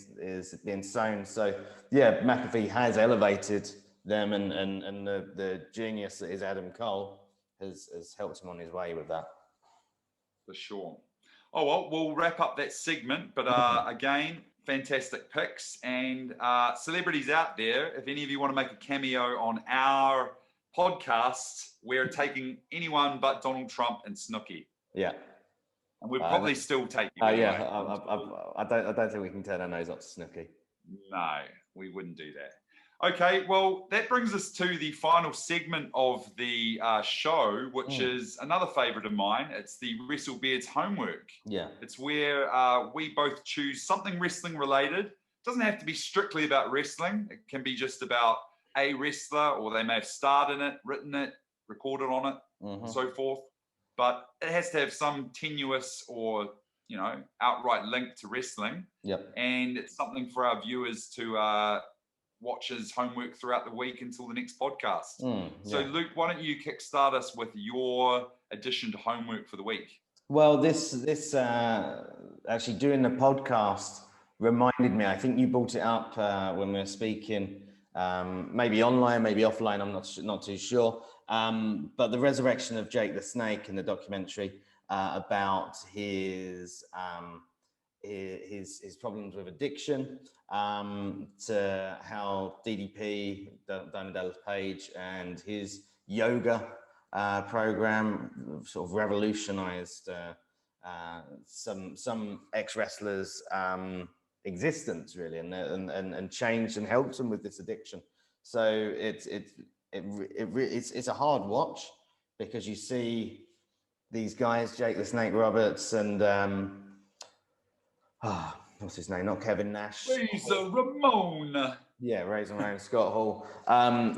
sown. So yeah, McAfee has elevated them, and the genius that is Adam Cole has helped him on his way with that. For sure. Oh well, we'll wrap up that segment. But again, fantastic picks, and celebrities out there. If any of you want to make a cameo on our podcast, we're taking anyone but Donald Trump and Snooki. Yeah. And we'll probably still take you. Yeah, I don't think we can turn our nose up to Snooki. No, we wouldn't do that. Okay, well, that brings us to the final segment of the show, which is another favourite of mine. It's the WrestleBeards homework. Yeah. It's where we both choose something wrestling related. It doesn't have to be strictly about wrestling. It can be just about a wrestler, or they may have starred in it, written it, recorded on it, and so forth. But it has to have some tenuous or, outright link to wrestling. Yep. And it's something for our viewers to watch as homework throughout the week until the next podcast. So, Luke, why don't you kickstart us with your addition to homework for the week? Well, this actually doing the podcast reminded me. I think you brought it up when we were speaking, maybe online, maybe offline. I'm not too sure. But the resurrection of Jake the Snake in the documentary about his problems with addiction, to how Ddp, Diamond Dallas Page, and his yoga program sort of revolutionized some ex-wrestlers' existence, really, and changed and helped them with this addiction. So it's a hard watch, because you see these guys, Jake the Snake Roberts and what's his name? Not Kevin Nash. Razor Ramon. Yeah, Razor Ramon, Scott Hall.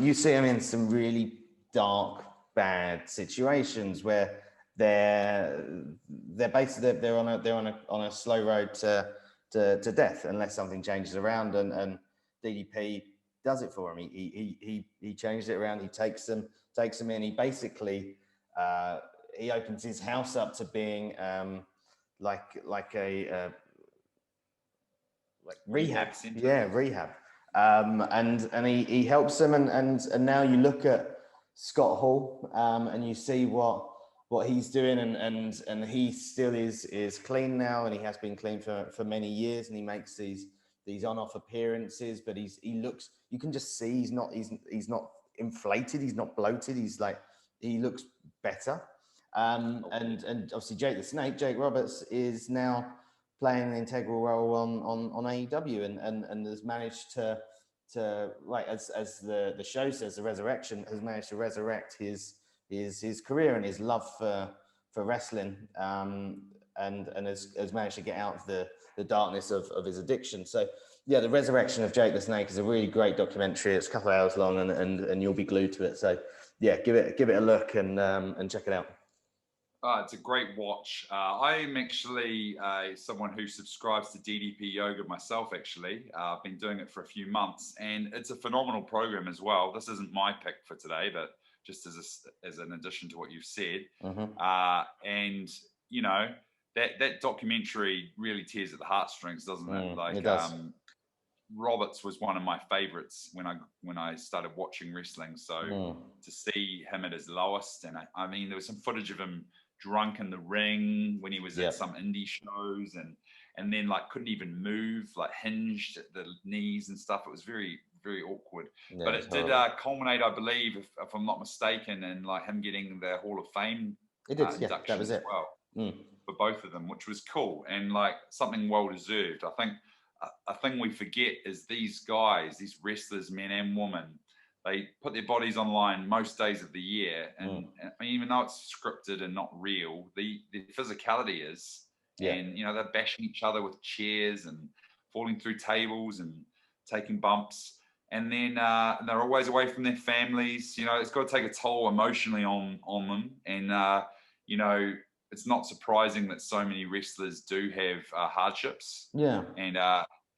You see them in some really dark, bad situations where they're basically they're on a slow road to death unless something changes around, and DDP does it for him. He changed it around. He takes them takes him in. He basically he opens his house up to being like rehab. center. Yeah, rehab. And he helps them, and now you look at Scott Hall, and you see what he's doing, and he still is clean now, and he has been clean for many years, and he makes these on-off appearances, but he looks, you can just see he's not inflated, he's not bloated, he looks better. And obviously Jake Roberts is now playing an integral role on AEW, and has managed to like as the show says, the resurrection has managed to resurrect his career and his love for wrestling, and has managed to get out of the darkness of his addiction. So yeah, the resurrection of Jake the Snake is a really great documentary. It's a couple of hours long, and you'll be glued to it. So yeah, give it a look and check it out. It's a great watch. I'm actually someone who subscribes to Ddp Yoga myself, actually. I've been doing it for a few months, and it's a phenomenal program as well. This isn't my pick for today, but just as an addition to what you've said. And, you know, that documentary really tears at the heartstrings, doesn't it? Like, it does. Roberts was one of my favorites when I started watching wrestling. So to see him at his lowest, and I mean, there was some footage of him drunk in the ring when he was at some indie shows, and then like couldn't even move, like hinged at the knees and stuff. It was very, very awkward. Yeah, but it did culminate, I believe, if I'm not mistaken, in like him getting the Hall of Fame induction that was it. as well for both of them, which was cool and like something well deserved. I think a thing we forget is these guys, these wrestlers, men and women, they put their bodies online most days of the year, and even though it's scripted and not real, the physicality is. And you know, they're bashing each other with chairs and falling through tables and taking bumps, and then they're always away from their families. You know, it's got to take a toll emotionally on them, and you know, it's not surprising that so many wrestlers do have hardships. And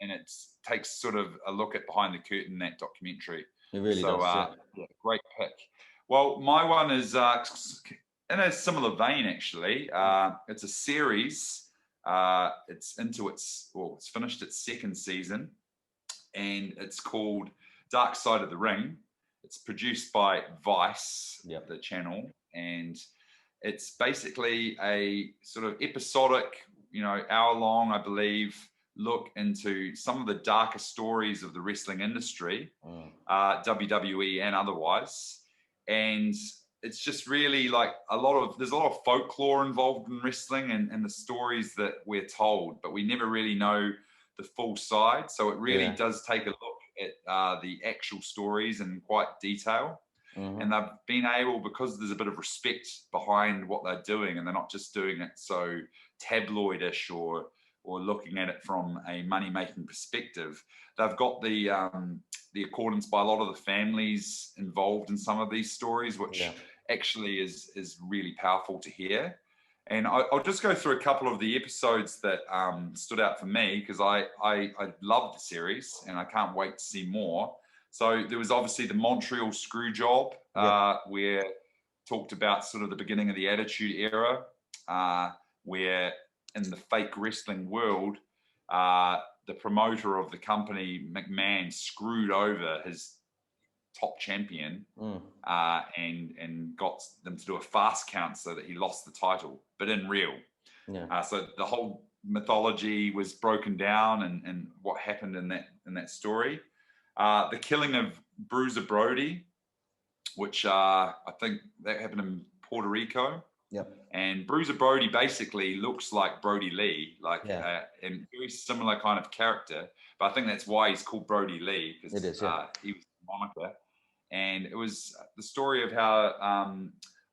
it takes sort of a look at behind the curtain in that documentary. It really does. Great pick. Well, my one is in a similar vein, actually. It's a series. It's finished its second season, and it's called Dark Side of the Ring. It's produced by Vice, the channel, and it's basically a sort of episodic, you know, hour-long, I believe, look into some of the darker stories of the wrestling industry, WWE and otherwise. And it's just really like there's a lot of folklore involved in wrestling and the stories that we're told, but we never really know the full side. So it really does take a look at the actual stories in quite detail. And they've been able, because there's a bit of respect behind what they're doing, and they're not just doing it so tabloidish or looking at it from a money-making perspective. They've got the accordance by a lot of the families involved in some of these stories, which actually is really powerful to hear. And I'll just go through a couple of the episodes that stood out for me, because I love the series and I can't wait to see more. So there was obviously the Montreal Screw Job, where talked about sort of the beginning of the Attitude Era, where in the fake wrestling world, the promoter of the company, McMahon, screwed over his top champion and got them to do a fast count so that he lost the title, but in real. So the whole mythology was broken down and what happened in that story. The killing of Bruiser Brody, which I think that happened in Puerto Rico. And Bruiser Brody basically looks like Brody Lee, and very similar kind of character. But I think that's why he's called Brody Lee, because he was the moniker. And it was the story of how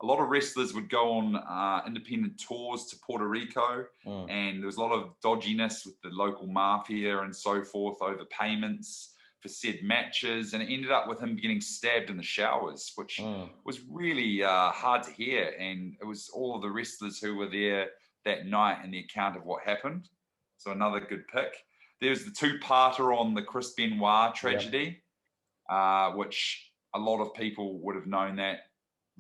a lot of wrestlers would go on independent tours to Puerto Rico, and there was a lot of dodginess with the local mafia and so forth over payments for said matches, and it ended up with him getting stabbed in the showers, which was really hard to hear. And it was all of the wrestlers who were there that night in the account of what happened. So another good pick. There's the two-parter on the Chris Benoit tragedy, which a lot of people would have known that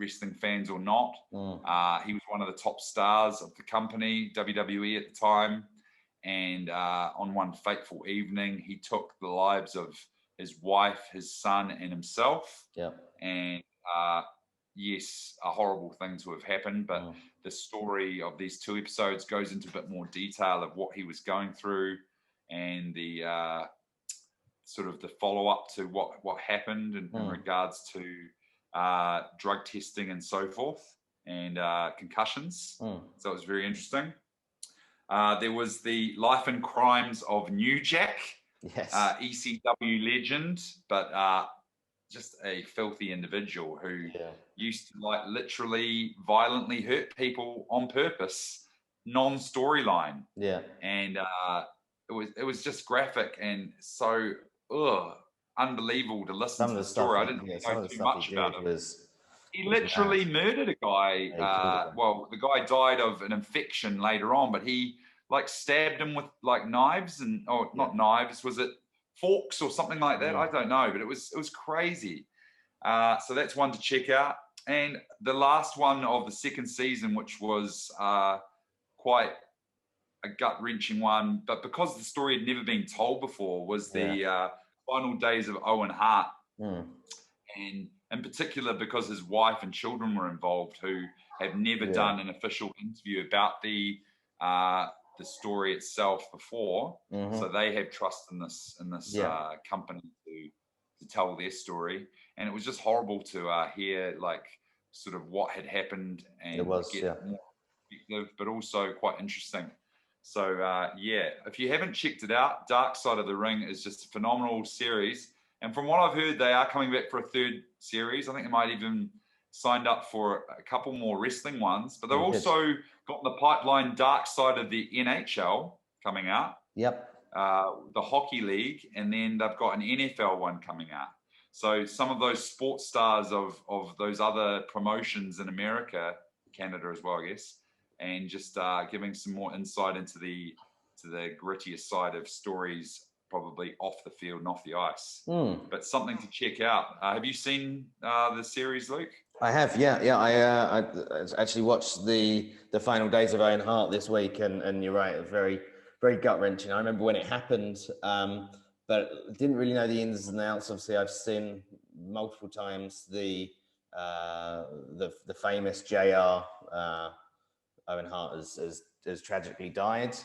wrestling fans or not. He was one of the top stars of the company, WWE at the time. And on one fateful evening, he took the lives of his wife, his son, and himself. Yeah. And yes, a horrible thing to have happened, but the story of these 2 episodes goes into a bit more detail of what he was going through and the sort of the follow-up to what happened in regards to drug testing and so forth, and concussions. So it was very interesting. There was the life and crimes of New Jack, ECW legend, but just a filthy individual who used to like literally violently hurt people on purpose, non-storyline. Yeah. And it was just graphic and so unbelievable to listen to the story. I didn't know too much about it. He literally murdered a guy. Well, the guy died of an infection later on, but he like stabbed him with like knives and not knives. Was it forks or something like that? I don't know, but it was crazy. So that's one to check out. And the last one of the second season, which was quite a gut-wrenching one, but because the story had never been told before, was the final days of Owen Hart. And in particular because his wife and children were involved, who have never done an official interview about the story itself before. So they have trust in this company to tell their story. And it was just horrible to hear like sort of what had happened and get more perspective, but also quite interesting. So if you haven't checked it out, Dark Side of the Ring is just a phenomenal series. And from what I've heard, they are coming back for a 3rd series. I think they might even signed up for a couple more wrestling ones, but they've also got in the pipeline Dark Side of the NHL coming out. Yep. The Hockey League, and then they've got an NFL one coming out. So some of those sports stars of those other promotions in America, Canada as well, I guess, and just giving some more insight into the grittier side of stories, probably off the field and off the ice. But something to check out. Have you seen the series, Luke? I have, yeah. I actually watched the final days of Owen Hart this week, and you're right, very, very gut-wrenching. I remember when it happened, but didn't really know the ins and outs. Obviously, I've seen multiple times the famous JR Owen Hart has tragically died.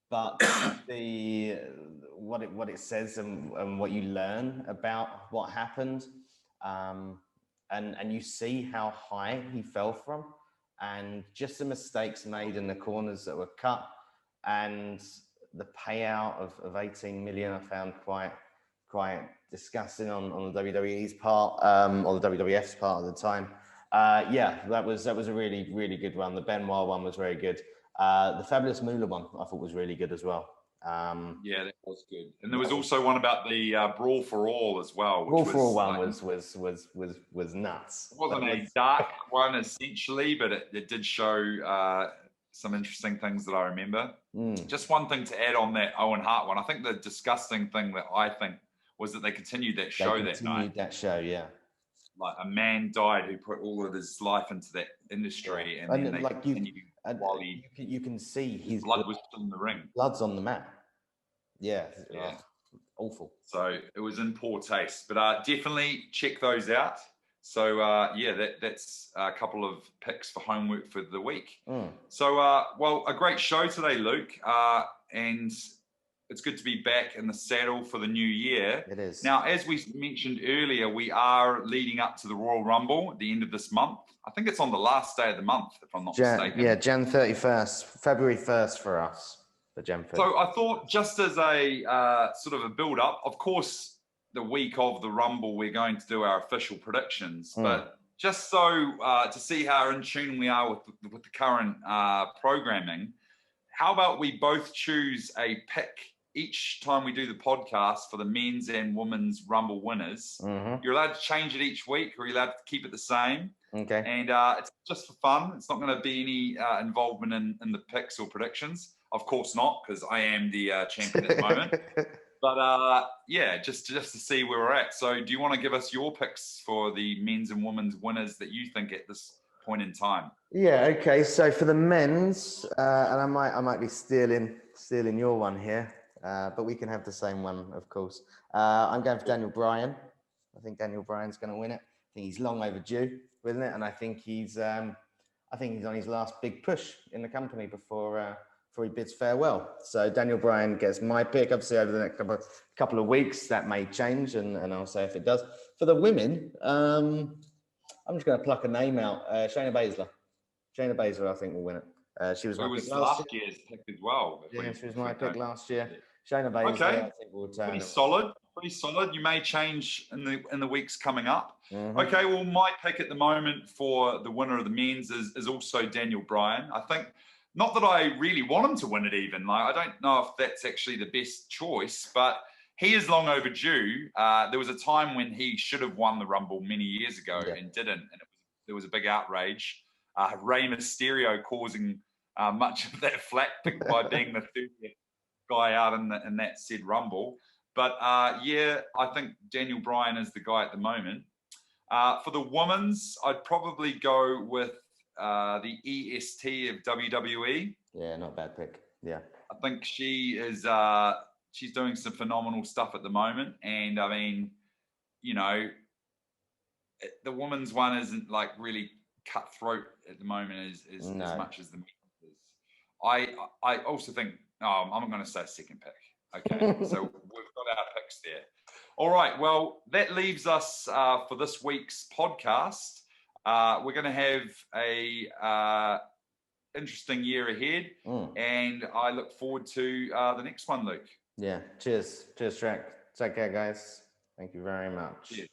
But what it says and what you learn about what happened, and you see how high he fell from, and just the mistakes made in the corners that were cut, and the payout of 18 million I found quite disgusting on the WWE's part, or the WWF's part at the time. That was a really, really good one. The Benoit one was very good. The Fabulous Moolah one I thought was really good as well. That was good. And there was also one about the Brawl for All as well. Brawl for All one was nuts. It wasn't a dark one essentially, but it did show some interesting things that I remember. Just one thing to add on that Owen Hart one. I think the disgusting thing that I think was that they continued that show that night. Like a man died who put all of his life into that industry, and then they continued while you can see his blood was still in the ring. Blood's on the mat. Awful. So it was in poor taste, but definitely check those out. So that's a couple of picks for homework for the week. So a great show today, Luke, and it's good to be back in the saddle for the new year. It is. Now, as we mentioned earlier, we are leading up to the Royal Rumble at the end of this month. I think it's on the last day of the month, if I'm not mistaken. Yeah, Jan 31st, February 1st for us, for Jan 1st. So I thought, just as a sort of a build-up, of course, the week of the Rumble, we're going to do our official predictions, but just so to see how in tune we are with the current programming, how about we both choose a pick each time we do the podcast for the men's and women's Rumble winners. You're allowed to change it each week, or you're allowed to keep it the same. Okay. And it's just for fun. It's not going to be any involvement in the picks or predictions. Of course not, because I am the champion at the moment. But yeah, just to see where we're at. So, do you want to give us your picks for the men's and women's winners that you think at this point in time? Yeah. Okay. So for the men's, and I might be stealing your one here, but we can have the same one, of course. I'm going for Daniel Bryan. I think Daniel Bryan's going to win it. I think he's long overdue, isn't it? And I think he's on his last big push in the company before he bids farewell. So Daniel Bryan gets my pick. Obviously, over the next couple of weeks, that may change, and I'll say if it does. For the women, I'm just going to pluck a name out. Shayna Baszler. Shayna Baszler, I think, will win it. She was my pick last year. Year's pick as well. Yeah, she was my pick last year. Shayna Baszler, okay. I think, will turn. Pretty solid. You may change in the weeks coming up. Mm-hmm. Okay, well, my pick at the moment for the winner of the men's is also Daniel Bryan. I think, not that I really want him to win it even. Like, I don't know if that's actually the best choice, but he is long overdue. There was a time when he should have won the Rumble many years ago and didn't, and there was a big outrage. Rey Mysterio causing much of that flack by being the 30th guy out in that said Rumble. But yeah, I think Daniel Bryan is the guy at the moment. For the women's, I'd probably go with the EST of WWE. Yeah, not a bad pick. Yeah, I think she is. She's doing some phenomenal stuff at the moment, and I mean, you know, the women's one isn't like really cutthroat at the moment as much as the men's is. I also think. Oh, I'm going to say second pick. Okay, so we've got our picks there. All right, well, that leaves us for this week's podcast. We're going to have a interesting year ahead, and I look forward to the next one, Luke. Yeah, cheers, Shrek. Take care, guys. Thank you very much. Cheers.